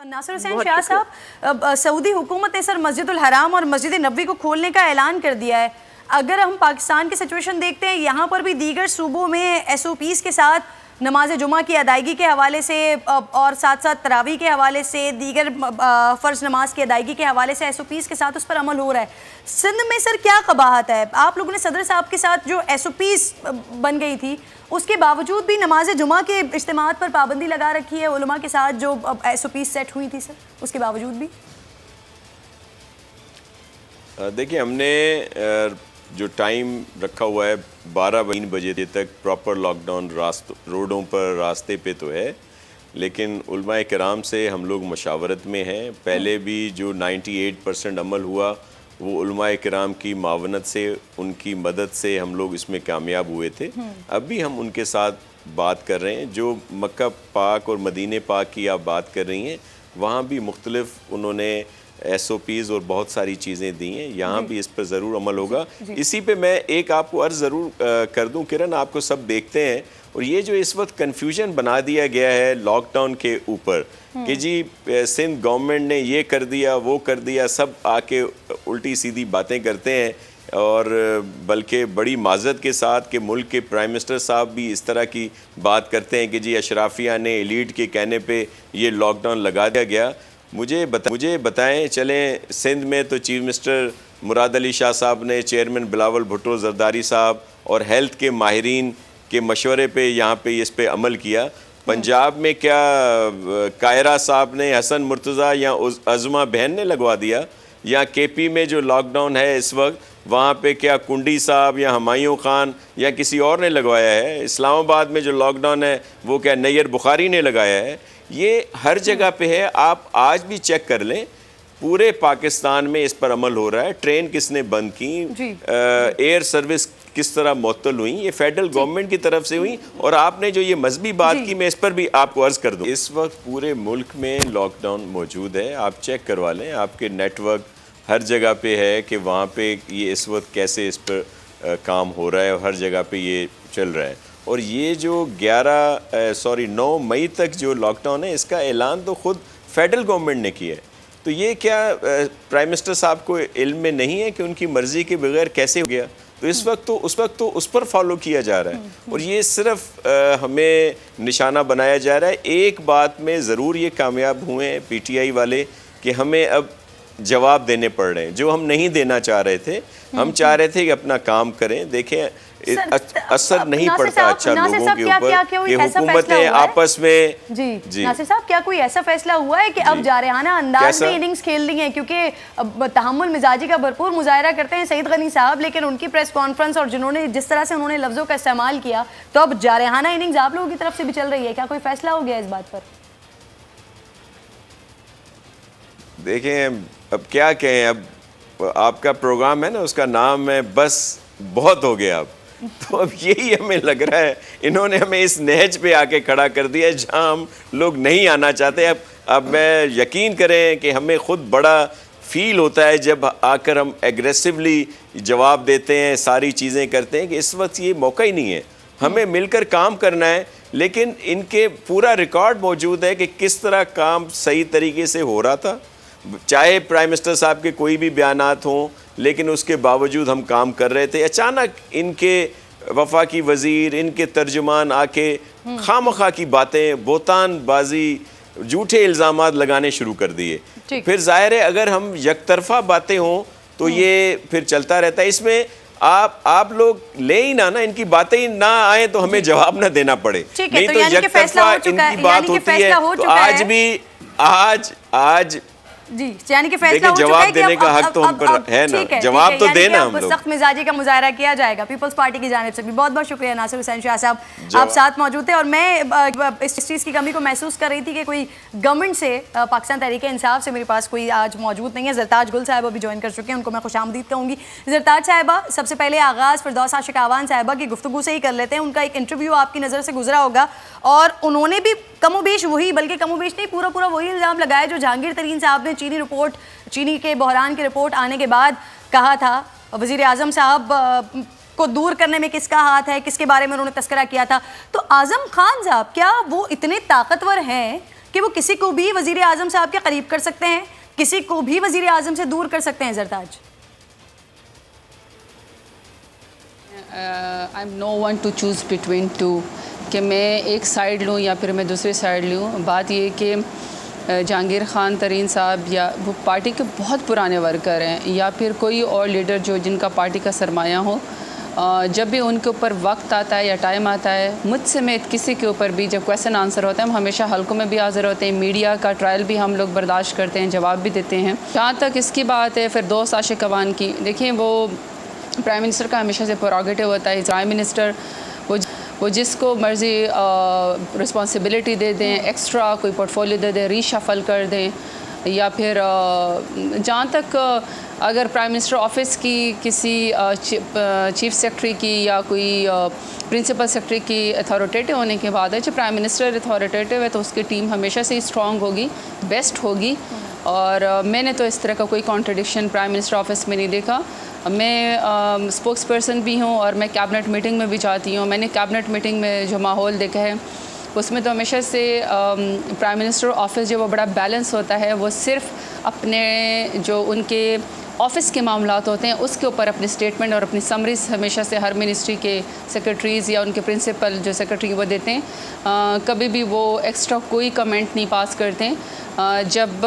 नासिर हुसैन शाह साहब, सऊदी हुकूमत ने सर मस्जिदुल हराम और मस्जिद नबवी को खोलने का ऐलान कर दिया है। अगर हम पाकिस्तान की सिचुएशन देखते हैं, यहाँ पर भी दीगर सूबों में SOPs के साथ नमाज जुमा की अदायगी के हवाले से और साथ साथ तरावी के हवाले से, दीगर फ़र्ज़ नमाज की अदायगी के हवाले से SOPs के साथ उस पर अमल हो रहा है। सिंध में सर क्या कबाहत है? आप लोगों ने सदर साहब के साथ जो SOPs बन गई थी, उसके बावजूद भी नमाज जुमा के इज्तिमात पर पाबंदी लगा रखी है उलमा के साथ जो SOPs सेट हुई थी सर, उसके बावजूद भी। देखिए, हमने जो टाइम रखा हुआ है 12-3 बजे तक प्रॉपर लॉकडाउन रोडों पर रास्ते पे तो है, लेकिन उलमा किराम से हम लोग मशावरत में हैं। पहले भी जो 98% अमल हुआ वो उलमा किराम की मावनत से, उनकी मदद से हम लोग इसमें कामयाब हुए थे। अब भी हम उनके साथ बात कर रहे हैं। जो मक्का पाक और मदीने पाक की आप बात कर रही हैं, वहाँ भी मुख्तलिफ उन्होंने SOPs और बहुत सारी चीज़ें दी हैं। यहाँ भी इस पर ज़रूर अमल होगा। इसी पे मैं एक आपको अर्ज़ ज़रूर कर दूँ किरण, आपको सब देखते हैं, और ये जो इस वक्त कन्फ्यूजन बना दिया गया है लॉकडाउन के ऊपर कि जी सिंध गवर्नमेंट ने ये कर दिया, वो कर दिया, सब आके उल्टी सीधी बातें करते हैं, और बल्कि बड़ी माजरत के साथ कि मुल्क के प्राइम मिनिस्टर साहब भी इस तरह की बात करते हैं कि जी अशराफिया ने, एलीट के कहने पे ये लॉकडाउन लगा दिया गया। मुझे बताएं, चलें सिंध में तो चीफ मिनिस्टर मुराद अली शाह साहब ने, चेयरमैन बिलावल भुट्टो जरदारी साहब और हेल्थ के माहिरीन के मशवरे पे यहाँ पे इस पे अमल किया। पंजाब में क्या कायरा साहब ने, हसन मुर्तज़ा या अज़मा बहन ने लगवा दिया? या KP में जो लॉकडाउन है इस वक्त, वहाँ पे क्या कुंडी साहब या हुमायूं खान या किसी और ने लगवाया है? इस्लामाबाद में जो लॉकडाउन है वो क्या नैयर बुखारी ने लगाया है? ये हर जगह पे है। आप आज भी चेक कर लें, पूरे पाकिस्तान में इस पर अमल हो रहा है। ट्रेन किसने बंद की, एयर सर्विस किस तरह मुअत्तल हुई, ये फेडरल गवर्नमेंट की तरफ से हुई। और आपने जो ये मजहबी बात की, मैं इस पर भी आपको अर्ज कर दूं, इस वक्त पूरे मुल्क में लॉकडाउन मौजूद है। आप चेक करवा लें, आपके नेटवर्क हर जगह पे है कि वहाँ पे ये इस वक्त कैसे इस पर काम हो रहा है, और हर जगह पे ये चल रहा है। और ये जो 9 मई तक जो लॉकडाउन है, इसका ऐलान तो ख़ुद फेडरल गवर्नमेंट ने किया है। तो ये क्या प्राइम मिनिस्टर साहब को इल्म में नहीं है कि उनकी मर्ज़ी के बगैर कैसे हो गया? तो उस वक्त तो उस पर फॉलो किया जा रहा है, और ये सिर्फ हमें निशाना बनाया जा रहा है। एक बात में ज़रूर ये कामयाब हुए हैं PTI वाले कि हमें अब जवाब देने पड़ रहे हैं जो हम नहीं देना चाह रहे थे। हम चाह रहे थे कि अपना काम करें। देखें, असर नहीं पड़ता अच्छा लोगों के ऊपर कि हुकूमतें आपस में। जी नासिर साहब, क्या कोई ऐसा फैसला हुआ है कि अब जारहाना अंदाज में इनिंग्स खेलनी है? क्योंकि तहम्मुल मिजाजी का भरपूर मुजाहरा करते हैं सईद गनी साहब, लेकिन उनकी प्रेस कॉन्फ्रेंस और जिस तरह से उन्होंने लफ्जों का इस्तेमाल किया, तो अब जारहाना इनिंग्स आप लोगों की तरफ से भी चल रही है। क्या कोई फैसला हो गया इस बात पर? देखें, अब क्या कहें, अब आपका प्रोग्राम है ना, उसका नाम है बस बहुत हो गया। अब तो अब यही हमें लग रहा है, इन्होंने हमें इस नहज पे आके खड़ा कर दिया है जहां हम लोग नहीं आना चाहते। अब मैं यकीन करें कि हमें खुद बड़ा फील होता है जब आकर हम एग्रेसिवली जवाब देते हैं, सारी चीज़ें करते हैं, कि इस वक्त ये मौका ही नहीं है। हमें मिलकर काम करना है, लेकिन इनके पूरा रिकॉर्ड मौजूद है कि किस तरह काम सही तरीके से हो रहा था। चाहे प्राइम मिनिस्टर साहब के कोई भी बयानात हों, लेकिन उसके बावजूद हम काम कर रहे थे। अचानक इनके वफाकी वज़ीर, इनके तर्जुमान आके खामखा की बातें, बोतानबाजी, झूठे इल्ज़ामात लगाने शुरू कर दिए। फिर ज़ाहिर है अगर हम यकतरफा बातें हों तो ये फिर चलता रहता है। इसमें आप लोग ले ही ना इनकी बातें ही ना आए तो हमें जवाब ना देना पड़े, नहीं तो यकतरफा इनकी बात होती है। तो आज भी आज जी, यानी कि फैसला हो चुका है जवाब देने का हक तो हम पर है ना, जवाब तो देना हम लोग। सख्त मिजाजी का मुजाहरा किया जाएगा पीपल्स पार्टी की जानिब से भी। बहुत बहुत शुक्रिया नासिर हुसैन शाह साहब, आप साथ मौजूद थे। और मैं इस चीज़ की कमी को महसूस कर रही थी कि कोई गवर्नमेंट से, पाकिस्तान तहरीक इंसाफ से मेरे पास कोई आज मौजूद नहीं है। ज़रताज गुल साहिबा भी ज्वाइन कर चुके हैं, उनको मैं खुशामदीद कहूँगी। ज़रताज साहिबा, सबसे पहले आगाज़ फिरदौस आशिक आवान साहिबा की गुफ्तगू से ही कर लेते हैं। उनका एक इंटरव्यू आपकी नज़र से गुजरा होगा, और उन्होंने भी कमोबेश वही, बल्कि कमोबेश नहीं, पूरा वही इल्ज़ाम लगाया जो जहांगीर तरीन साहब ने चीनी के बहरान की रिपोर्ट आने के बाद कहा था। वज़ीर आज़म साहब को दूर करने में किसका हाथ है, किसके बारे में उन्होंने तस्करा किया था। तो आज़म खान साहब क्या वो इतने ताकतवर हैं कि वो किसी को भी वज़ीर आज़म साहब के करीब कर सकते हैं, किसी को भी वज़ीर आज़म से दूर कर सकते हैं? Zartaj, I am no one to choose between two, कि मैं एक साइड लूँ या फिर मैं दूसरी साइड लूँ। बात ये कि जहांगीर ख़ान तरीन साहब या वो पार्टी के बहुत पुराने वर्कर हैं, या फिर कोई और लीडर जो जिनका पार्टी का सरमाया हो, जब भी उनके ऊपर वक्त आता है या टाइम आता है, मुझसे मैं किसी के ऊपर भी जब क्वेश्चन आंसर होता है, हम हमेशा हल्कों में भी हाज़िर होते हैं, मीडिया का ट्रायल भी हम लोग बर्दाश्त करते हैं, जवाब भी देते हैं। जहाँ तक इसकी बात है फिर दोस्त आशिक अवान की, देखिए वो प्राइम मिनिस्टर का हमेशा से प्रोरोगेटिव होता है, प्राइम मिनिस्टर वो जिसको मर्ज़ी रिस्पॉन्सिबिलिटी दे दें, एक्स्ट्रा कोई पोर्टफोलियो दे दें, रीशफल कर दें, या फिर जहाँ तक अगर प्राइम मिनिस्टर ऑफिस की किसी चीफ सेक्रेटरी की या कोई प्रिंसिपल सेक्रेटरी की अथॉरिटेटिव होने के बाद है, जब प्राइम मिनिस्टर अथॉरिटेटिव है तो उसकी टीम हमेशा से स्ट्रॉन्ग होगी, बेस्ट होगी। और मैंने तो इस तरह का कोई कॉन्ट्रडिक्शन प्राइम मिनिस्टर ऑफिस में नहीं देखा। मैं स्पोक्स पर्सन भी हूँ और मैं कैबिनेट मीटिंग में भी जाती हूँ। मैंने कैबिनेट मीटिंग में जो माहौल देखा है उसमें तो हमेशा से प्राइम मिनिस्टर ऑफिस जो वो बड़ा बैलेंस होता है, वो सिर्फ अपने जो उनके ऑफ़िस के मामलात होते हैं उसके ऊपर अपनी स्टेटमेंट और अपनी समरीज हमेशा से हर मिनिस्ट्री के सेक्रेटरीज़ या उनके प्रिंसिपल जो सेक्रेटरी वो देते हैं। कभी भी वो एक्स्ट्रा कोई कमेंट नहीं पास करते हैं। जब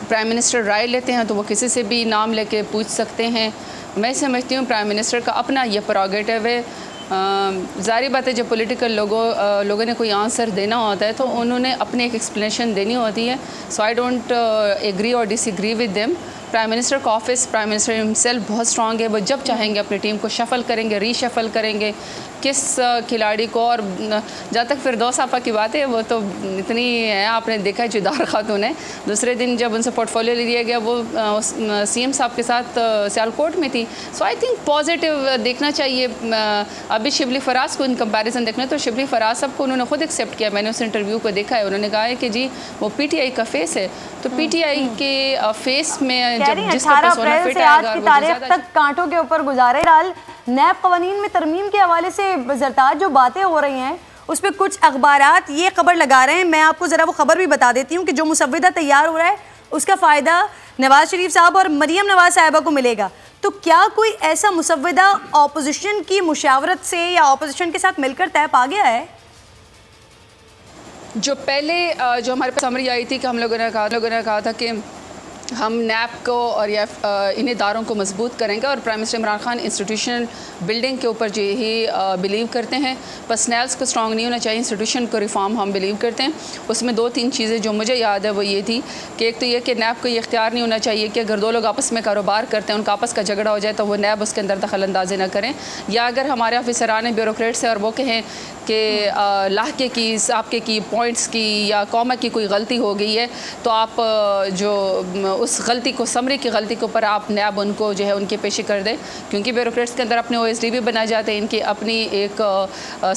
प्राइम मिनिस्टर राय लेते हैं तो वो किसी से भी नाम लेके पूछ सकते हैं। मैं समझती हूँ प्राइम मिनिस्टर का अपना ये प्रोरोगेटिव है। ज़ाहिर बात है जब पॉलिटिकल लोगों ने कोई आंसर देना होता है तो उन्होंने अपनी एक एक्सप्लेनेशन देनी होती है। सो आई डोंट एग्री और disagree with them. Prime minister का ऑफिस, प्राइम मिनिस्टर हिमसेल्फ बहुत स्ट्रॉन्ग है। वो जब चाहेंगे अपनी टीम को शफल करेंगे, रीशफल करेंगे किस खिलाड़ी को। और जहाँ तक फिरदौस आपा की बात है वो तो इतनी है, आपने देखा है जुदार खातून है। दूसरे दिन जब उनसे पोर्टफोलियो लिया गया वो सीएम साहब के साथ सियालकोट में थी। सो आई थिंक पॉजिटिव देखना चाहिए। अभी शिबली फराज को इन कंपैरिजन देखना तो शिबली फराज साहब को उन्होंने खुद एक्सेप्ट किया। मैंने उस इंटरव्यू को देखा है, उन्होंने कहा है कि जी वो पीटीआई का फेस है। तो पीटीआई के फेस में जब जिसका 18 persona अप्रैल fit से आज आएगा, की वो तारीख ज़्यादा तक कांटों के ऊपर गुजारे। हाल नैब कवानीन में तरमीम के हवाले से ज़रताज जो बातें हो रही हैं उस पर कुछ अखबारात ये खबर लगा रहे हैं। मैं आपको ज़रा वो खबर भी बता देती हूँ कि जो मुसव्विदा तैयार हो रहा है उसका फ़ायदा नवाज़ शरीफ साहब और मरियम नवाज़ साहिबा को मिलेगा। तो क्या कोई ऐसा मुसव्विदा ऑपोजिशन की मुशावरत से या ऑपोजिशन के साथ मिलकर तय पा गया है? जो पहले जो हमारे पास समरी आई थी कि हम लोगों ने कहा था कि हम नैब को और या इन इदारों को मजबूत करेंगे और prime minister Imran Khan institutional building के ऊपर जो ही बिलीव करते हैं। पर्सनल्स को स्ट्रॉन्ग नहीं होना चाहिए, इंस्टीट्यूशन को रिफॉर्म हम बिलीव करते हैं। उसमें 2-3 चीज़ें जो मुझे याद है वो ये थी कि एक तो ये कि नैब को ये इख्तियार नहीं होना चाहिए कि अगर 2 लोग आपस में कारोबार करते हैं, उनका आपस का झगड़ा हो जाए तो वो नैब उसके अंदर दखल अंदाजी ना करें। या अगर हमारे ऑफिसरान ब्यूरोक्रेट्स हैं और वो कहें कि लाहके की, आपके की, पॉइंट्स की या कॉमा की कोई गलती हो गई है तो आप जो उस गलती को, समरी की गलती के ऊपर आप नैब उनको जो है उनके पेशी कर दें। क्योंकि ब्यूरोक्रेट्स के अंदर अपने OSD भी बनाए जाते हैं, इनकी अपनी एक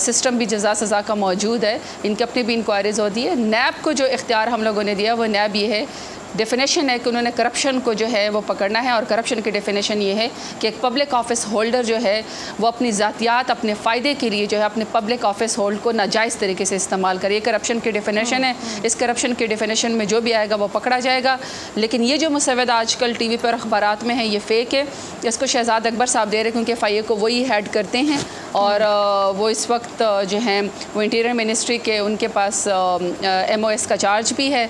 सिस्टम भी जज़ा सज़ा का मौजूद है, इनकी अपनी भी इंक्वायरीज़ होती है। नैब को जो इख्तियार हम लोगों ने दिया वो नैब ये है, डेफिनेशन है कि उन्होंने करप्शन को जो है वो पकड़ना है। और करप्शन की डेफिनेशन ये है कि एक पब्लिक ऑफिस होल्डर जो है वो अपनी ज़ातियात, अपने फ़ायदे के लिए जो है अपने पब्लिक ऑफिस होल्ड को नाजायज़ तरीके से इस्तेमाल करे। ये करप्शन की डेफिनेशन है। इस करप्शन की डेफिनेशन में जो भी आएगा वो पकड़ा जाएगा। लेकिन ये जो मुसव्वदा आजकल TV पर अखबारात में है ये फ़ेक है। इसको शहजाद अकबर साहब दे रहे क्योंकि FIA को वही हेड करते हैं और वो इस वक्त जो हैं वो इंटीरियर मिनिस्ट्री के, उनके पास MOS का चार्ज भी है।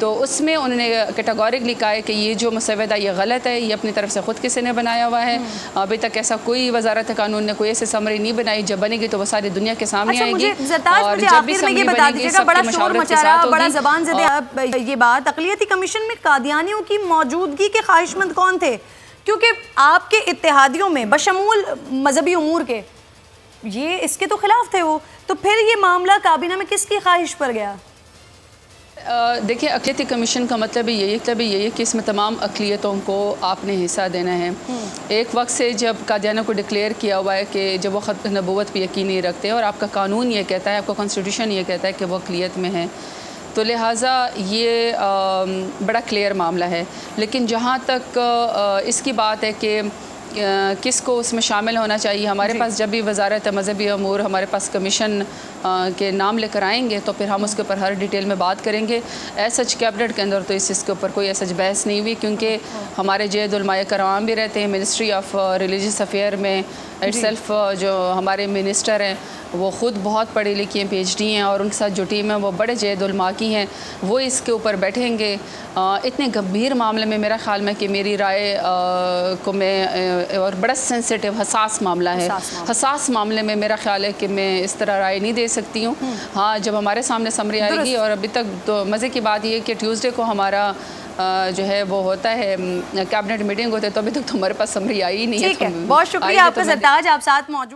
तो उसमें उन्होंने कैटेगोरिकली कहा है कि ये जो मुसव्वदा ये गलत है, ये अपनी तरफ से ख़ुद किसी ने बनाया हुआ है। अभी तक ऐसा कोई वजारत कानून ने कोई ऐसे समरी नहीं बनाई। जब बनेगी तो वो सारी दुनिया के सामने आएगी। मुझे आखिर में ये बता दीजिएगा, बड़ा शोर मचा रहा, बड़ा ज़बान ज़दे ये बात, अक़लियती कमीशन में कादियानियों की मौजूदगी के ख्वाहिशमंद कौन थे? क्योंकि आपके इत्तेहादियों में बशमूल मजहबी उमूर के ये इसके तो खिलाफ थे वो, तो फिर ये मामला काबीना में किसकी ख्वाहिश पर गया? देखिए, अक़लियती कमीशन का मतलब यही है कि इसमें तमाम अक़लियतों को आपने हिस्सा देना है। एक वक्त से जब कादियाना को डिक्लेयर किया हुआ है कि जब वो ख़त नबूवत पर यकीन नहीं रखते और आपका कानून ये कहता है, आपका कॉन्स्टिट्यूशन ये कहता है कि वो अक़लियत में है, तो लिहाजा ये बड़ा क्लियर मामला है। लेकिन जहाँ तक इसकी बात है कि किसको उसमें शामिल होना चाहिए, हमारे पास जब भी वजारत मजहबी अमूर, हमारे पास कमीशन के नाम लेकर आएंगे तो फिर हम उसके ऊपर हर डिटेल में बात करेंगे। एज सच कैबिनेट के अंदर तो इसके ऊपर कोई सच बहस नहीं हुई, क्योंकि हमारे जैद उलमाए कराम भी रहते हैं मिनिस्ट्री ऑफ रिलीजियस अफेयर में इटसेल्फ। जो हमारे मिनिस्टर हैं वो ख़ुद बहुत पढ़ी लिखी हैं, PhD हैं, और उनके साथ जो टीम है वो बड़े जैद उलमा की हैं। वो इसके ऊपर बैठेंगे। इतने गंभीर मामले में मेरा ख्याल में कि मेरी राय को मैं, और बड़ा सेंसिटिव हसास मामला है, हसास मामले में मेरा ख्याल है कि मैं इस तरह राय नहीं दे सकती हूँ। हाँ, जब हमारे सामने समरी आएगी, और अभी तक तो मज़े की बात ये है कि ट्यूसडे को हमारा जो है वो होता है कैबिनेट मीटिंग होते है, तो अभी तक तो हमारे पास समरी आई ही नहीं है। ठीक है, बहुत शुक्रिया आपका सरताज, आप साथ मौजूद।